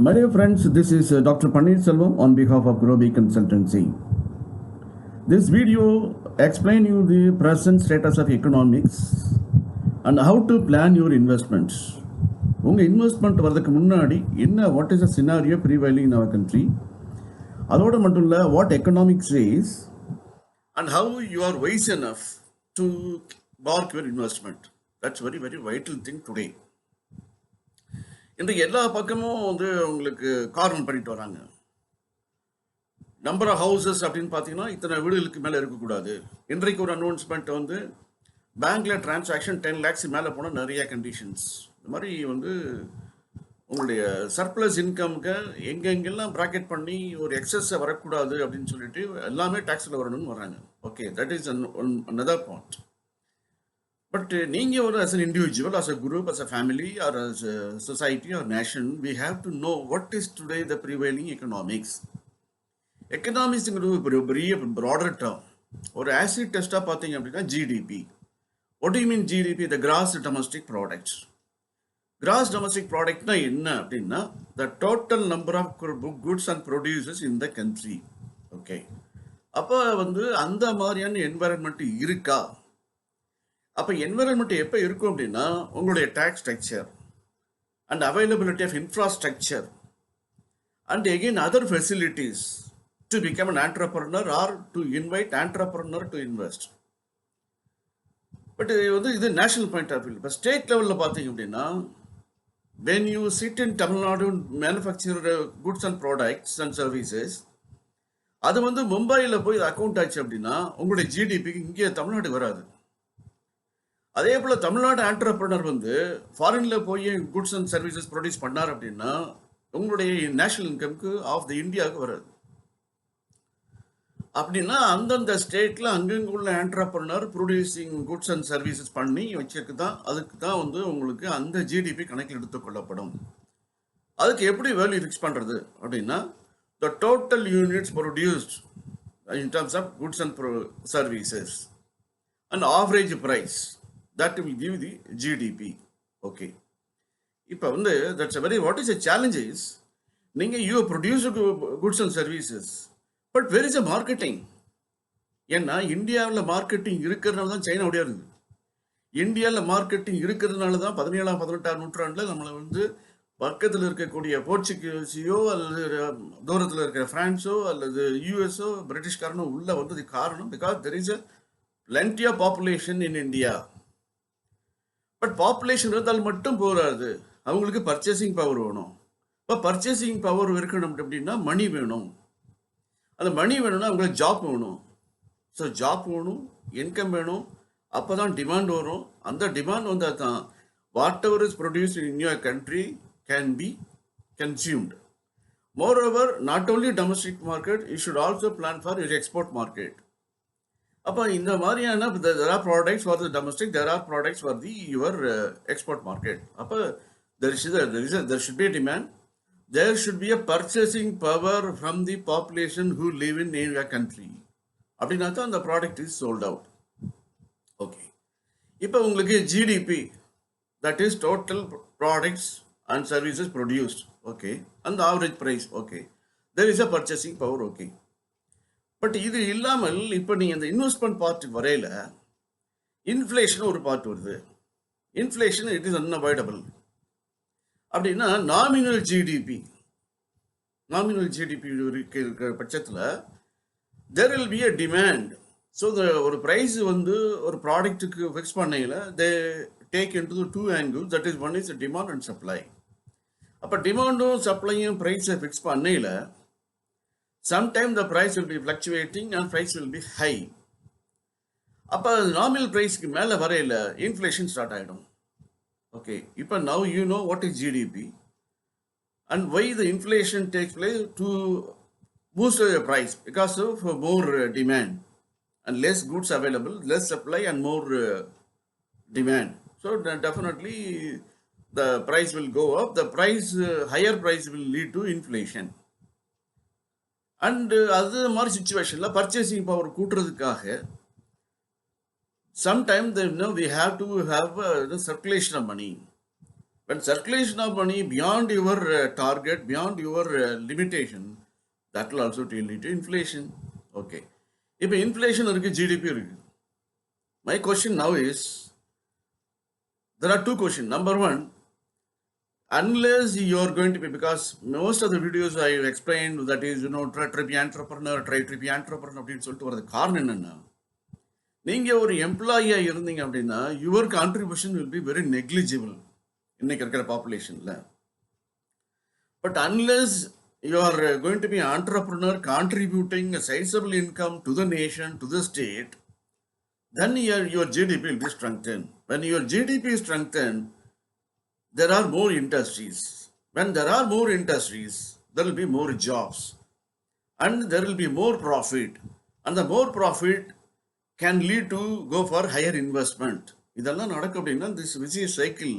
My dear friends, this is Dr. Paneer Selvam on behalf of Groby Consultancy. This video explain you the present status of economics and how to plan your investments. உங்கள் investment வரதுக்கு முன்னாடி என்ன what is a scenario prevailing in our country, அதோடு மட்டும் இல்லை what economics is and how you are wise enough to park your investment. That's very very vital thing today. இன்றைக்கு எல்லா பக்கமும் உங்களுக்கு கார்னர் பண்ணிட்டு வராங்க. நம்பர் ஆஃப் ஹவுசஸ் அப்படின்னு பார்த்தீங்கன்னா இத்தனை வீடுகளுக்கு மேலே இருக்கக்கூடாது. இன்றைக்கு ஒரு அனௌன்ஸ்மெண்ட் பேங்க்ல டிரான்சாக்ஷன் 10 lakhs மேலே போனால் நிறைய கண்டிஷன்ஸ். இந்த மாதிரி உங்களுடைய சர்ப்ளஸ் இன்கம்க்கு எங்கெங்கெல்லாம் ப்ராக்கெட் பண்ணி ஒரு எக்ஸஸை வரக்கூடாது அப்படின்னு சொல்லிட்டு எல்லாமே டேக்ஸில் வரணும்னு வராங்க. Okay, that is another point. But as an individual, as a group, as a family, or as a society or nation, we have to know what is today the prevailing economics. Economics is a broader term. Or acid test GDP. What do you mean GDP? The gross domestic product. Gross domestic product na the total number of goods and produces in the country. Okay. அப்போ அந்த மாதிரியான environment இருக்கா? அப்போ environment எப்போ இருக்கும் அப்படின்னா உங்களுடைய tax structure and availability of infrastructure and again other facilities to become an entrepreneur or to invite entrepreneur to invest. But இது நேஷனல் பாயிண்ட் ஆஃப் வியூ. இப்போ ஸ்டேட் லெவலில் பார்த்தீங்க அப்படின்னா when you sit in Tamil Nadu and manufacture goods and products and services, அது மும்பையில் போய் account ஆச்சு அப்படின்னா உங்களுடைய ஜிடிபிக்கு இங்கே தமிழ்நாடு வராது. அதே போல் தமிழ்நாடு ஆண்டர்பிரனர் ஃபாரின்ல போய் குட்ஸ் அண்ட் சர்வீசஸ் ப்ரொடியூஸ் பண்ணார் அப்படின்னா உங்களுடைய நேஷனல் இன்கம்க்கு ஆஃப் த இந்தியாவுக்கு வராது. அப்படின்னா அந்தந்த ஸ்டேட்ல அங்கங்க உள்ள entrepreneur producing goods and services பண்ணி வச்சிருக்கு தான், அதுக்கு தான் உங்களுக்கு அந்த ஜிடிபி கணக்கில் எடுத்துக்கொள்ளப்படும். அதுக்கு எப்படி வேல்யூ ஃபிக்ஸ் பண்றது அப்படின்னா the total units produced in terms of goods and services and average price. That will give the GDP. Okay. இப்போ that's a very, what is the challenge is, you produce goods and services, but where is the marketing? ஏன்னா இந்தியாவில் marketing இருக்கிறதுனால தான் China உடைய இருக்குது. இந்தியாவில் marketing இருக்கிறதுனால தான் 17ஆம் 18ஆம் நூற்றாண்டில் நம்மளை பக்கத்தில் இருக்கக்கூடிய போர்ச்சுகீசியோ அல்லது தூரத்தில் இருக்கிற பிரான்ஸோ அல்லது யூஎஸ்ஓ பிரிட்டிஷ்காரனோ உள்ள வந்தது காரணம் because there is a plenty of population in India. But population இருந்தால் மட்டும் போராது, அவங்களுக்கு பர்ச்சேசிங் பவர் வேணும். இப்போ பர்ச்சேசிங் பவர் இருக்கணும் அப்படின்னா மணி வேணும். அந்த மணி வேணும்னா அவங்களுக்கு ஜாப் வேணும். ஸோ ஜாப் வேணும், இன்கம் வேணும், அப்போ தான் டிமாண்ட் வரும். அந்த டிமாண்ட் வந்தால் தான் what ever is produced in your country can be consumed. More over, not only domestic market, you should also plan for your export market. அப்போ இந்த மாதிரியான there are products for the domestic, there are products for the your export market. அப்போ there should be a demand, there should be a purchasing power from the population who live in your country. அப்படின்னா தான் அந்த product is sold out. Okay, இப்போ உங்களுக்கு GDP, that is total products and services produced. Okay, அந்த average price. Okay, there is a purchasing power. Okay, but இது இல்லாமல் இப்போ நீங்கள் இந்த இன்வெஸ்ட்மெண்ட் பார்ட் வரையில் இன்ஃப்ளேஷன் ஒரு பார்ட் வருது. Inflation it is unavoidable. அப்படின்னா நாமினல் ஜிடிபி இருக்கிற பட்சத்தில் there will be a demand. So ஒரு ப்ரைஸ் ஒரு ப்ராடக்ட்டுக்கு ஃபிக்ஸ் பண்ணையில் they take in to 2 angles. That is one is demand and supply. அப்போ டிமாண்டும் சப்ளையும் ப்ரைஸை ஃபிக்ஸ் பண்ணையில் sometimes the price will be fluctuating and price will be high. அப்போ normal ப்ரைஸ்க்கு மேலே வரையில் இன்ஃப்ளேஷன் ஸ்டார்ட் ஆகிடும். ஓகே, இப்போ now you know what is GDP and why the inflation takes place to boost the price because of more demand and less goods available, less supply and more demand. So definitely the price will go up. The higher price will lead to inflation. And அது மாதிரி சுச்சுவேஷனில் purchasing power கூட்டுறதுக்காக sometime we have to have the circulation of money. when circulation of money beyond your target, beyond your limitation, that will also lead to inflation. Okay. If inflation இருக்கு, GDP இருக்கு. My question now is, there are two questions. Number one, unless you are going to be, because most of the videos I have explained that is, try to be entrepreneur அப்படின்னு சொல்லிட்டு வரது காரணம் என்னன்னா, நீங்க ஒரு எம்ப்ளாயியா இருந்தீங்க அப்படின்னா your contribution will be very negligible இன்னைக்கு இருக்கிற பாப்புலேஷன்ல. But unless you are going to be entrepreneur contributing a sizable income to the nation, to the state, then your GDP will be strengthened. When your GDP is strengthened, there are more industries. When there are more industries, there will be more jobs and there will be more profit, and the more profit can lead to go for higher investment. இதெல்லாம் நடக்கும் அப்படின்னா this vicious cycle,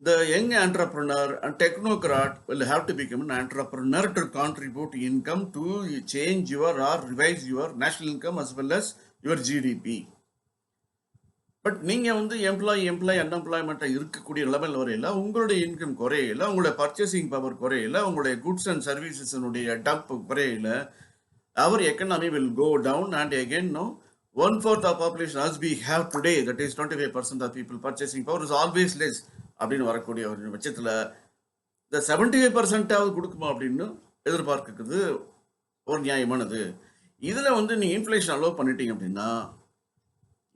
the young entrepreneur and technocrat will have to become an entrepreneur to contribute income to change your or revise your national income as well as your GDP. But நீங்கள் வந்து employee அன்எம்ப்ளாய்மெண்ட்டாக இருக்கக்கூடிய level வரையில் உங்களுடைய income குறையில, உங்களுடைய purchasing power குறையில, உங்களுடைய goods and சர்வீசஸினுடைய டம்ப் குறையில, our economy will go down, and again, no, 1/4 of population as we have today, that is 25% of people purchasing power is always less அப்படின்னு வரக்கூடிய ஒரு பட்சத்தில் இந்த 75% கொடுக்குமா அப்படின்னு எதிர்பார்க்கிறது ஒரு நியாயமானது. இதில் வந்து நீங்கள் இன்ஃப்ளேஷன் அலோவ் பண்ணிட்டீங்க அப்படின்னா,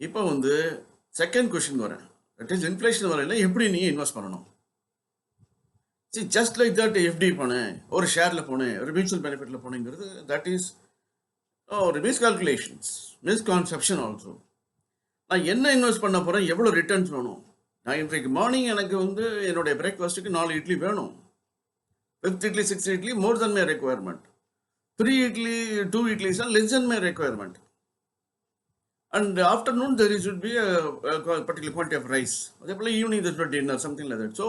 இப்போ வந்து செகண்ட் கொஸ்டின் வரேன். தட் இஸ் இன்ஃப்ளேஷன் வரையில் எப்படி நீங்கள் இன்வெஸ்ட் பண்ணணும்? See just like that FD போனேன், ஒரு ஷேரில் போனேன், ஒரு மியூச்சுவல் பெனிஃபிட்டில் போனேங்கிறது தட் இஸ் ஒரு மிஸ்கால்குலேஷன்ஸ், மிஸ்கான்செப்ஷன் ஆல்சோ. நான் என்ன இன்வெஸ்ட் பண்ண போகிறேன், எவ்வளோ ரிட்டர்ன்ஸ் வேணும்? நான் இன்றைக்கு மார்னிங் எனக்கு வந்து என்னுடைய பிரேக்ஃபாஸ்ட்டுக்கு 4 இட்லி வேணும், 5 idli 6 idli more than my requirement, 3 idli 2 idlis are less than my requirement, and afternoon there is would be particular quantity of rice, அதே போல் evening there would dinner something like that. So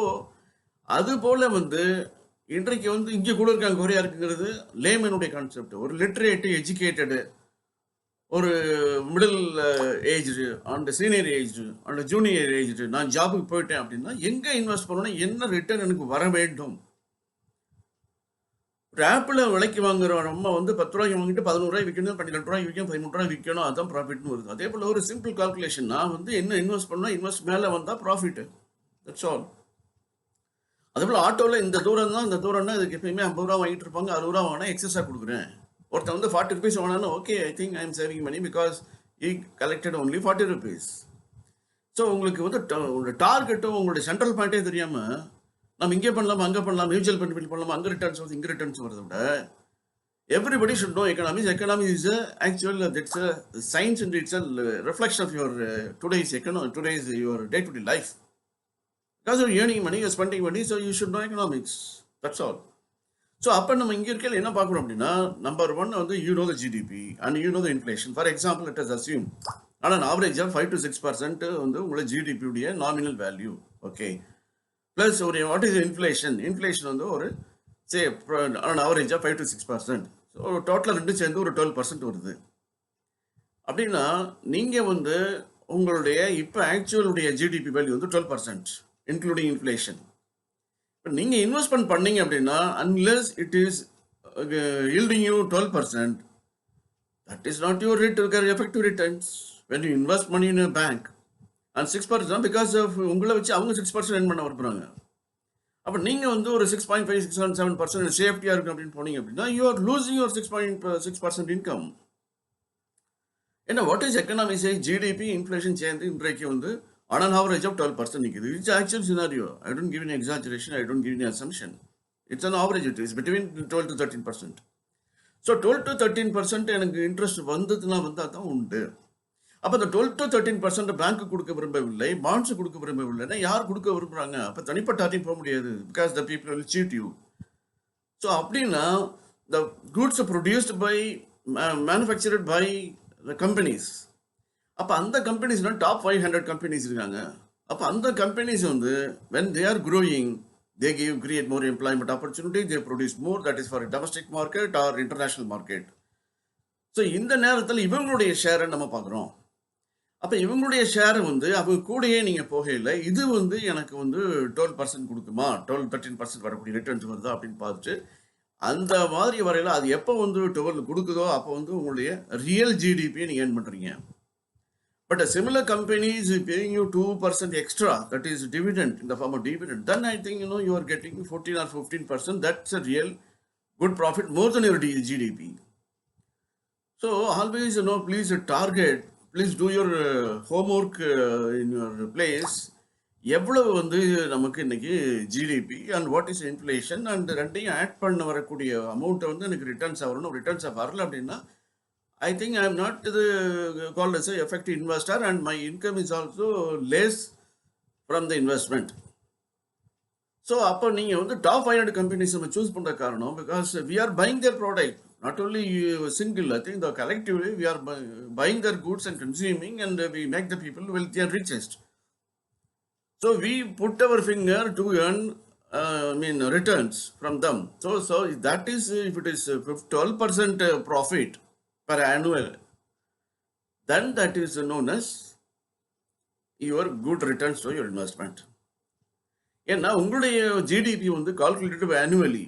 அது போல் வந்து இன்றைக்கு வந்து இங்கே கூட இருக்காங்க குறையா இருக்குங்கிறது லேமனுடைய கான்செப்ட். ஒரு லிட்ரேட்டு, எஜுகேட்டடு, ஒரு middle aged and senior aged and junior aged நான் ஜாபுக்கு போயிட்டேன் அப்படின்னா எங்கே இன்வெஸ்ட் பண்ணணும், என்ன ரிட்டர்ன் எனக்கு வர வேண்டும்? ஒரு ஆப்பிள் விலைக்கு வாங்குற நம்ம வந்து 10 ரூபாய்க்கு வாங்கிட்டு 11 ரூபாய் விற்கணும், 12 ரூபாய் விற்கணும், 13 ரூபாய் விற்கணும், அதுதான் ப்ராஃபிட்னு வருது. அதே போல் ஒரு சிம்பிள் கால்குலேஷன், நான் வந்து என்ன இன்வெஸ்ட் பண்ணால் இன்வெஸ்ட் மேலே வந்தால் ப்ராஃபிட்டு, தட்ஸ் ஆல். அதே போல் ஆட்டோவில் இந்த தூரம் தான், இந்த தூரம்னா இதுக்கு எப்பயுமே 50 ரூபா வாங்கிட்டு இருப்பாங்க, 60 ரூபா வாங்கினா எக்ஸஸாக கொடுக்குறேன். ஒருத்தன் வந்து 40 rupees வாங்கினா okay, I think I am saving money because he collected only 40 rupees. So உங்களுக்கு வந்து உங்களுடைய டார்கெட்டும் உங்களுடைய சென்ட்ரல் பாயிண்டே தெரியாமல் நம்ம இங்கே பண்ணலாமா, அங்கே பண்ணலாம், மியூச்சுவல் பெனிஃபிட் பண்ணலாமா, அங்கே ரிட்டர்ன்ஸ் வருது, இங்கே ரிட்டர்ன்ஸ் வரதை விட everybody should know economics. Economy is that's a science and it's a reflection of your today's your day-to-day life. Because you're earning money, you're spending money, so you should know economics. That's all. So அப்போ நம்ம இங்கே இருக்கையில் என்ன பார்க்குறோம் அப்படின்னா, number 1 வந்து you know the GDP and you know the inflation. For example let us assume ஆனால் ஆவரேஜாக 5 to 6% வந்து உங்களை ஜிடிபியுடைய நாமினல் வேல்யூ. ஓகே, ப்ளஸ் ஒரு வாட் இஸ் இன்ஃப்ளேஷன்? இன்ஃப்ளேஷன் வந்து ஒரு சே ஆன் ஆவரேஜாக 5 to 6%. ஸோ டோட்டலாக ரெண்டு சேர்ந்து ஒரு 12% வருது. அப்படின்னா நீங்கள் வந்து உங்களுடைய இப்போ ஆக்சுவலுடைய ஜிடிபி வேல்யூ வந்து 12% இன்க்ளூடிங் இன்ஃப்ளேஷன். இப்போ நீங்கள் இன்வெஸ்ட்மெண்ட் பண்ணீங்க அப்படின்னா unless it is yielding you 12%, that is not your effective returns. When you invest money in a bank and 6%, because of உங்களை வச்சு அவங்க 6% earn பண்ண விரும்புகிறாங்க. அப்போ நீங்கள் வந்து ஒரு 6.5, 6.7% சேஃப்டியாக இருக்கும் அப்படின்னு போனீங்க அப்படின்னா you are losing your 6.6% income. ஏன்னா what is economy say GDP inflation சேர்ந்து இன்றைக்கு வந்து on an average of 12% நிற்குது. It's actual scenario. I don't give an exaggeration. I don't give an assumption. It's an average. It is between 12 to 13%. So 12 to 13% எனக்கு interest வந்ததுன்னா வந்தால் தான் உண்டு. அப்போ அந்த 12 to 13% பேங்க்கு கொடுக்க விரும்பவில்லை, பாண்ட்ஸ் கொடுக்க விரும்பவில்லைன்னா யார் கொடுக்க விரும்புகிறாங்க? அப்போ தனிப்பட்ட ஆட்டையும் போக முடியாது, because the people will cheat you. So அப்படின்னா the goods produced by manufactured by the companies. அப்போ அந்த கம்பெனிஸ்னால் டாப் 500 கம்பெனிஸ் இருக்காங்க. அப்போ அந்த கம்பெனிஸ் வந்து when they are growing, they create more employment opportunity, they produce more, that is for a domestic market or international market. So இந்த நேரத்தில் இவங்களுடைய ஷேரை நம்ம பார்க்குறோம். அப்ப இவங்களுடைய ஷேர் வந்து அவங்க கூடயே நீங்க போகையில, இது வந்து எனக்கு வந்து 12% குடுக்குமா? 12, 13% வரக்கூடிய ரிட்டர்ன்ஸ் வருதா? அப்படின்னு பார்த்துட்டு, அந்த மாதிரி வரையில அது எப்ப வந்து 12 குடுக்குதோ, அப்ப வந்து உங்களுடைய ரியல் ஜிடிபிய நீங்க ஏர்ன் பண்றீங்க. But a similar company is paying you 2% extra, that is dividend in the form of dividend. Then I think you are getting 14 or 15%. That's a real good profit more than your GDP. So always please target, please do your homework in your place. எவ்வளவு வந்து நமக்கு இன்னைக்கு GDP and what is inflation and ரெண்டையும் add பண்ண வரக்கூடிய அமௌண்ட்டை வந்து எனக்கு ரிட்டர்ன்ஸாக வரணும். ரிட்டர்ன்ஸாக வரல அப்படின்னா I think I am not called as an effective investor, and my income is also less from the investment. So, அப்போ நீங்கள் வந்து டாப் 500 கம்பெனிஸ் நம்ம சூஸ் பண்ணுற காரணம் because we are buying their product, not only single. I think the collectively we are buying their goods and consuming, and we make the people wealthy and richest. So, we put our finger to earn returns from them. So that is, if it is 12% profit per annual, then that is known as your good returns to your investment. ஏன்னா உங்களுடைய GDP வந்து calculated annually.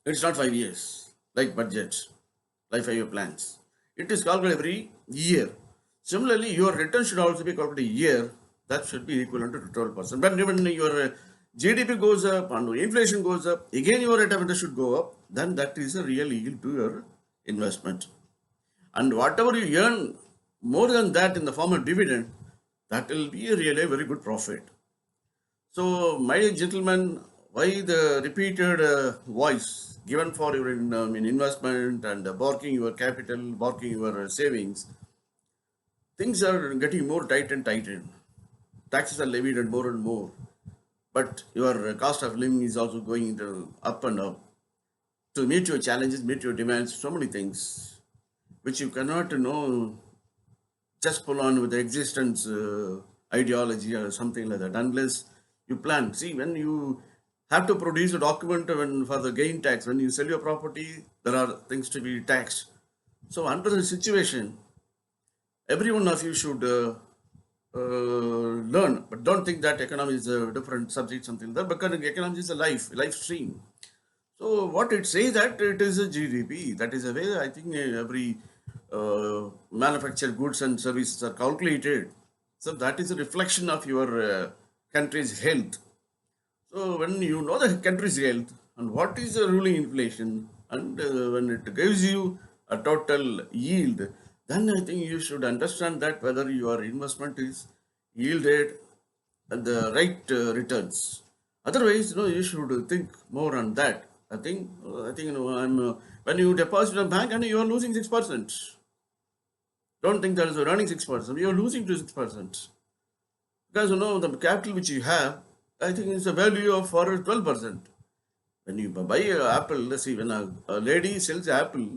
It's not 5 years like budget, like 5-year plans. It is calculated every year. Similarly, your return should also be calculated a year. That should be equivalent to 12%. But when your GDP goes up and inflation goes up, again your rate of interest should go up. Then that is a real yield to your investment. And whatever you earn more than that in the form of dividend, that will be really a very good profit. So, my gentlemen, why the repeated voice given for your investment and barking your capital, barking your savings? Things are getting more tight and tightened. Taxes are levied and more. But your cost of living is also going up and up. To meet your challenges, meet your demands, so many things which you cannot just pull on with the existence ideology or something like that unless you plan. See, when you have to produce a document for the gain tax, when you sell your property, there are things to be taxed. So under the situation, every one of you should learn, but don't think that economy is a different subject, something like that, because economy is a life stream. So what it says that it is a GDP. That is a way I think every manufactured goods and services are calculated. So that is a reflection of your country's health. So when you know the country's health and what is the ruling inflation, and when it gives you a total yield, then I think you should understand that whether your investment is yielded at the right returns. Otherwise, you should think more on that. I think when you deposit in a bank and you are losing 6%. Don't think that is earning 6%. You are losing to 6%. Because the capital which you have, I think it's a value of for 12%. When you buy an apple, let's see, when a lady sells apple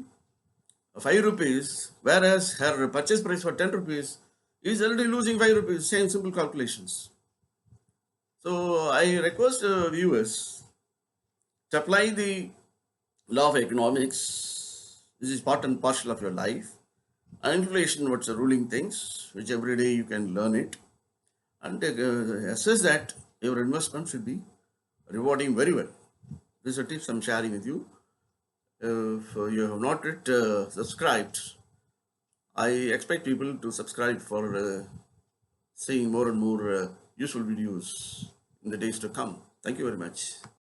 5 rupees, whereas her purchase price for 10 rupees is already losing 5 rupees. Same simple calculations. So I request viewers to apply the law of economics. This is part and parcel of your life. And inflation, what's the ruling things, which every day you can learn it. And assess that your investment should be rewarding very well. This is a tip I'm sharing with you. If you have not yet subscribed, I expect people to subscribe for seeing more and more useful videos in the days to come. Thank you very much.